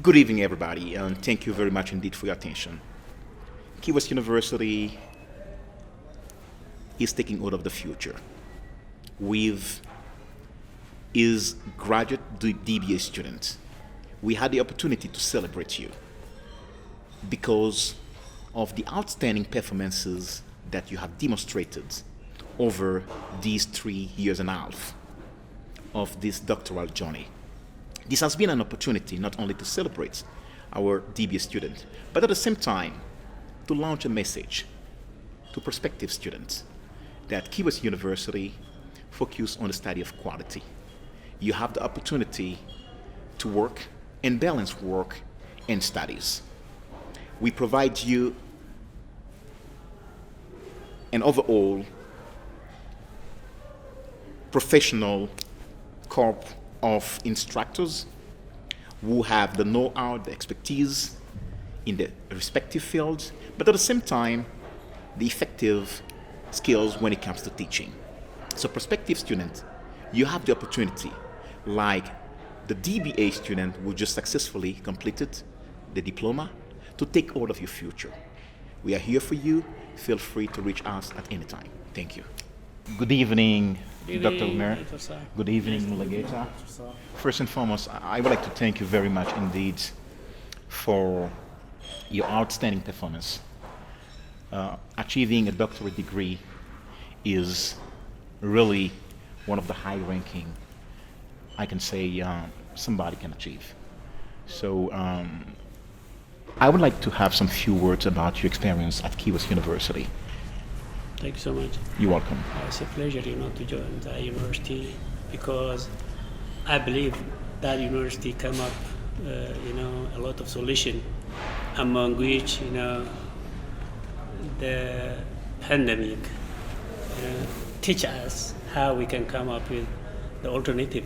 Good evening, everybody, and thank you very much indeed for your attention. Key West University is taking hold of the future with its graduate DBA students. We had the opportunity to celebrate you because of the outstanding performances that you have demonstrated over these 3 years and a half of this doctoral journey. This has been an opportunity not only to celebrate our DBA student, but at the same time to launch a message to prospective students that Key West University focus on the study of quality. You have the opportunity to work and balance work and studies. We provide you an overall professional corp of instructors who have the know-how, the expertise in the respective fields, but at the same time, the effective skills when it comes to teaching. So prospective students, you have the opportunity, like the DBA student who just successfully completed the diploma, to take hold of your future. We are here for you. Feel free to reach us at any time. Thank you. Good evening, Dr. Oumer. Good evening, Mulageta. First and foremost, I would like to thank you very much indeed for your outstanding performance. Achieving a doctorate degree is really one of the high-ranking, I can say, somebody can achieve. So I would like to have some few words about your experience at Key West University. Thank you so much. You're welcome. It's a pleasure, to join the university because I believe that university come up, a lot of solution, among which, the pandemic teach us how we can come up with the alternative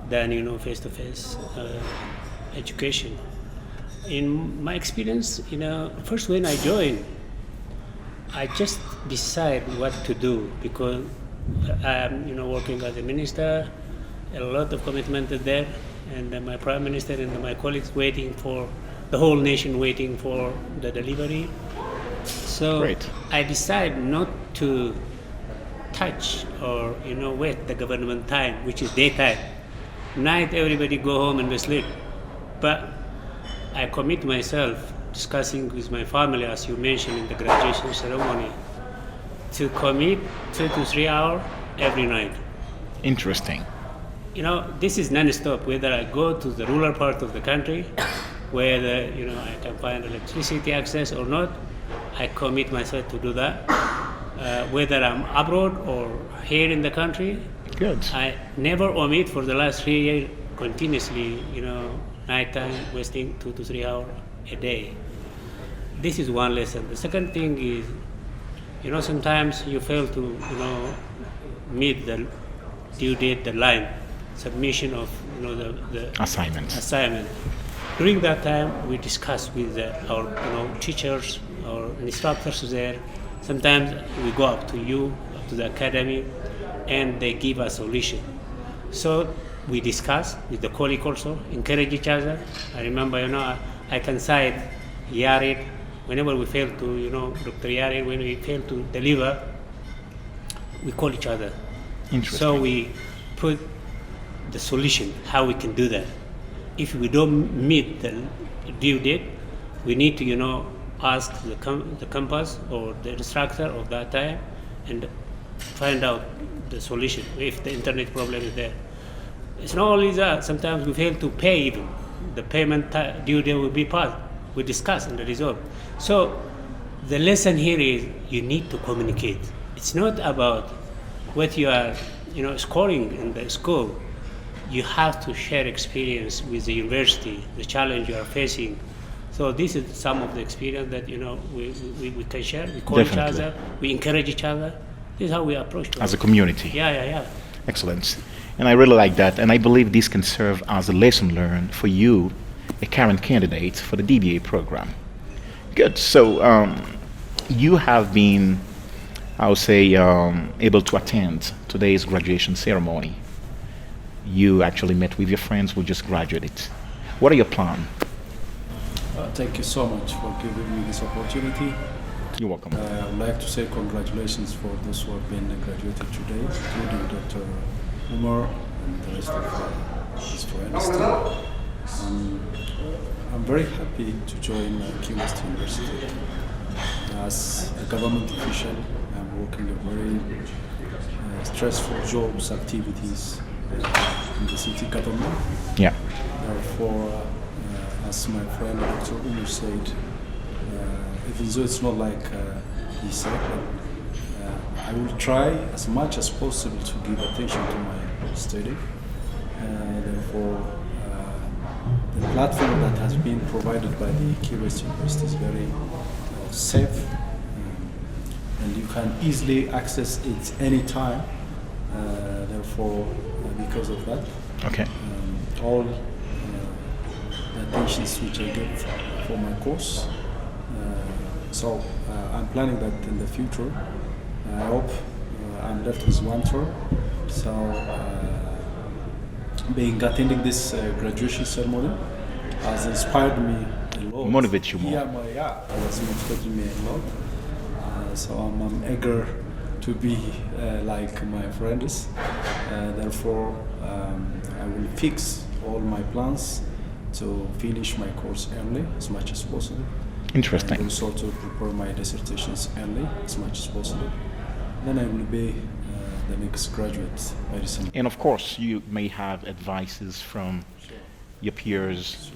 than, face-to-face education. In my experience, first when I joined, I just decide what to do because I'm, working as a minister, a lot of commitment is there, and my prime minister and my colleagues waiting for the whole nation waiting for the delivery. So Great. I decide not to touch or wait the government time, which is daytime. Night everybody go home and we sleep, but I commit myself discussing with my family, as you mentioned in the graduation ceremony, to commit 2 to 3 hours every night. Interesting. This is non-stop, whether I go to the rural part of the country, whether, I can find electricity access or not, I commit myself to do that. Whether I'm abroad or here in the country, Good. I never omit for the last 3 years continuously, nighttime, wasting 2 to 3 hours a day. This is one lesson. The second thing is, sometimes you fail to, meet the due date, the line, submission of, the assignment. During that time, we discuss with our, teachers or instructors there. Sometimes we go up to you, up to the academy, and they give a solution. So we discuss with the colleague also, encourage each other. I remember, I can cite Yared, whenever we fail to, Dr. Yared, when we fail to deliver, we call each other. Interesting. So we put the solution, how we can do that. If we don't meet the due date, we need to, ask the campus or the instructor of that time and find out the solution if the internet problem is there. It's not only that, sometimes we fail to pay even. The payment due date will be passed. We discuss and resolve. So the lesson here is you need to communicate. It's not about what you are, scoring in the school. You have to share experience with the university, the challenge you are facing. So this is some of the experience that, we can share. We call Definitely. each other, we encourage each other. This is how we approach it. As a community. Yeah. Excellent. And I really like that. And I believe this can serve as a lesson learned for you, a current candidate for the DBA program. Good. So you have been, I would say, able to attend today's graduation ceremony. You actually met with your friends who just graduated. What are your plans Thank you so much for giving me this opportunity. You're welcome. I would like to say congratulations for those who have been graduated today, including Dr. Oumer and the rest of his friends. I'm very happy to join KWU University. As a government official, I'm working a very stressful jobs, activities in the city government. Yeah. Therefore, as my friend Dr. Oumer said, even though it's not like he said, but I will try as much as possible to give attention to my study. Therefore, the platform that has been provided by the KWU University is very safe, and you can easily access it anytime. Therefore, because of that, Okay. all the attentions which I get for my course. So I'm planning that in the future. I hope I'm left with one term. So attending this graduation ceremony has inspired me a lot. Motivate you more. Yeah, it has motivated me a lot. So I'm eager to be like my friends. Therefore, I will fix all my plans to finish my course early as much as possible. Interesting. And also to prepare my dissertations early as much as possible. Then I will be the next graduate by the summer. And of course, you may have advices from your peers,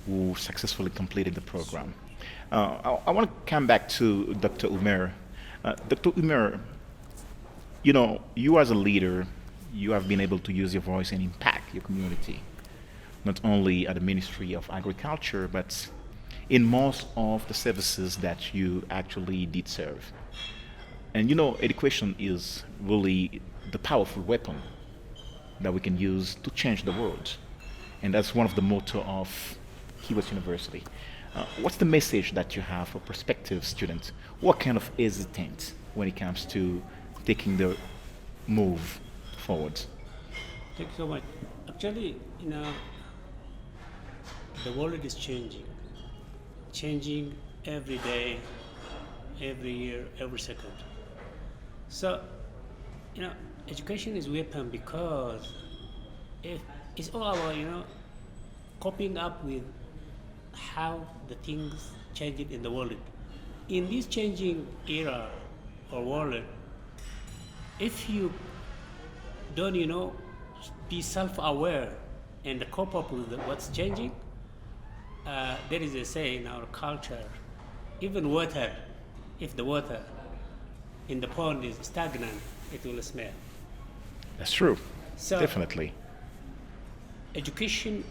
who successfully completed the program. I want to come back to Dr. Oumer. Dr. Oumer, you as a leader, you have been able to use your voice and impact your community, not only at the Ministry of Agriculture, but in most of the services that you actually did serve. And education is really the powerful weapon that we can use to change the world. And that's one of the motto of KWU University. What's the message that you have for prospective students? What kind of hesitant when it comes to taking the move forward? Thank you so much. Actually, the world is changing every day, every year, every second. So, education is weapon because it's all about, coping up with how the things changing in the world. In this changing era or world, if you don't, be self-aware and cope up with what's changing, there is a saying in our culture, even water, if the water in the pond is stagnant, it will smell. That's true. So, definitely. Education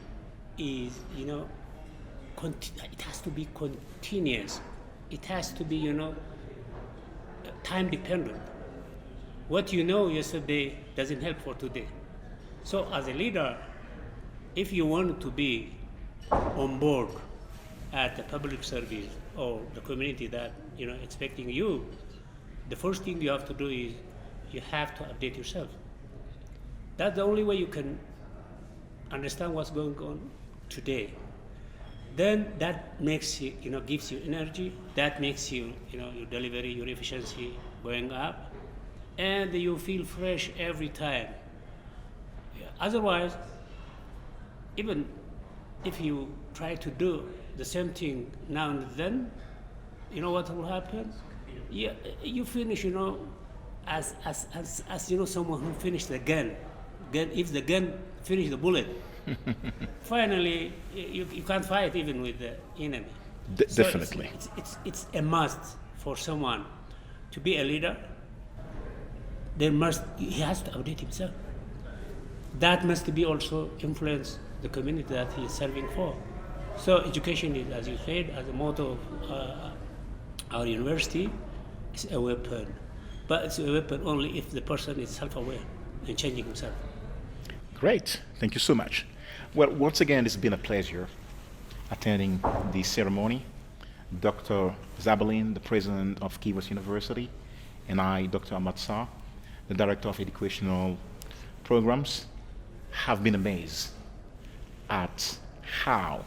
is, it has to be continuous. It has to be, time dependent. What you know yesterday doesn't help for today. So as a leader, if you want to be on board at the public service or the community that, expecting you, the first thing you have to do is you have to update yourself. That's the only way you can understand what's going on today. Then that makes you, gives you energy. That makes you, your delivery, your efficiency going up, and you feel fresh every time. Otherwise, even if you try to do the same thing now and then, you know what will happen? Yeah, you finish, as someone who finished the gun. If the gun finished the bullet, finally you can't fight even with the enemy. Definitely. It's a must for someone to be a leader. He has to update himself. That must be also influence the community that he is serving for. So education is, as you said, as a motto of our university, is a weapon. But it's a weapon only if the person is self-aware and changing himself. Great. Thank you so much. Well, once again, it's been a pleasure attending the ceremony. Dr. Zabalin, the president of KWU University, and I, Dr. Ahmad Sah, the director of educational programs, have been amazed at how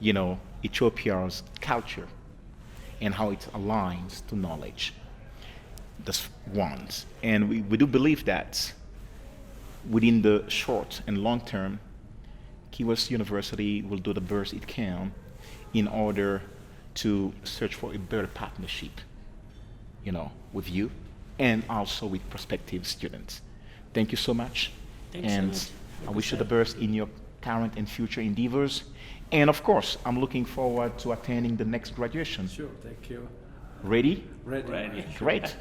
Ethiopia's culture and how it aligns to knowledge. That's one. And we do believe that within the short and long term, KWU University will do the best it can in order to search for a better partnership, with you and also with prospective students. Thank you so much. Thanks so and much. I wish you the best in your current and future endeavors. And of course, I'm looking forward to attending the next graduation. Sure, thank you. Ready? Ready. Ready. Great.